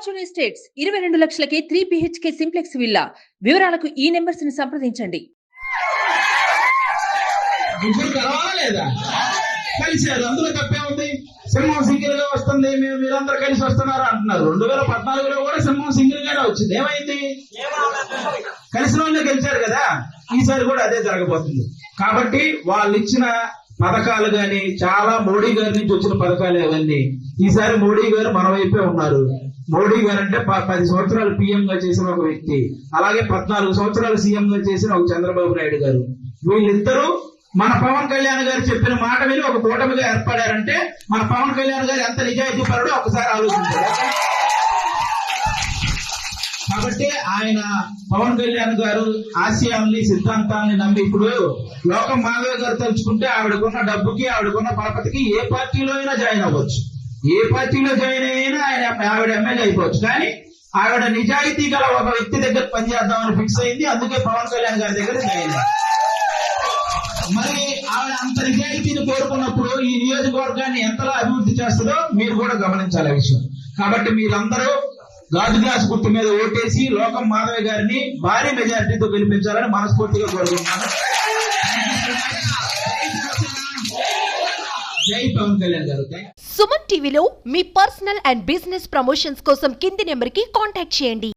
Fortune estates 22 లక్షలకే 3 BHK simplex villa. వివరాలకు ఈ numbers ని సంప్రదించండి. కలిశారు, అందులో తప్పే ఉంది. సింహం సింగిల్ గా వస్తుంది, మీరందరూ కలిసి వస్తున్నారు అంటున్నారు. 2014లో కూడా సింహం సింగిల్ గానే వచ్చింది. ఏమైంది? కలిసిన వాళ్ళే గెలిచారు కదా. ఈసారి కూడా అదే జరగబోతుంది. కాబట్టి వాళ్ళు ఇచ్చిన పథకాలు గాని చాలా మోడీ గారి నుంచి వచ్చిన పథకాలు అవన్నీ ఈసారి మోడీ గారు మన వైపే ఉన్నారు. మోడీ గారు అంటే 10 సంవత్సరాలు పిఎం గా చేసిన ఒక వ్యక్తి, అలాగే 14 సంవత్సరాలు సీఎం గా చేసిన ఒక చంద్రబాబు నాయుడు గారు. వీళ్ళిద్దరూ మన పవన్ కళ్యాణ్ గారు చెప్పిన మాట విని ఒక కూటమిగా ఏర్పడారంటే మన పవన్ కళ్యాణ్ గారు ఎంత నిజాయితీ పరుడో ఒకసారి ఆలోచించారు. కాబట్టి ఆయన పవన్ కళ్యాణ్ గారు ఆశయాల్ని సిద్ధాంతాలని నమ్మి ఇప్పుడు లోకం మాధవ్ గారు తలుచుకుంటే ఆవిడకున్న డబ్బుకి ఆవిడకున్న పరపతికి ఏ పార్టీలో అయినా జాయిన్ అవ్వచ్చు. ఏ పార్టీలో జాయిన్ అయినా ఆవిడ ఎమ్మెల్యే అయిపోవచ్చు. కానీ ఆవిడ నిజాయితీ గల ఒక వ్యక్తి దగ్గర పనిచేద్దామని ఫిక్స్ అయింది. అందుకే పవన్ కళ్యాణ్ గారి దగ్గర జాయిన్ అయింది. మరి ఆవిడ అంత నిజాయితీని కోరుకున్నప్పుడు ఈ నియోజకవర్గాన్ని ఎంతలా అభివృద్ధి చేస్తుందో మీరు కూడా గమనించాలి విషయం. కాబట్టి మీరందరూ గాజు గ్లాస్ గుర్తు మీద ఓటేసి లోకం మాధవ్ గారిని భారీ మెజారిటీతో గెలిపించాలని మనస్ఫూర్తిగా కోరుకుంటున్నాను. జై పవన్ కళ్యాణ్ గారు. సుమన్ టీవీలో మీ పర్సనల్ అండ్ బిజినెస్ ప్రమోషన్స్ కోసం కింది నెంబర్ కి కాంటాక్ట్ చేయండి.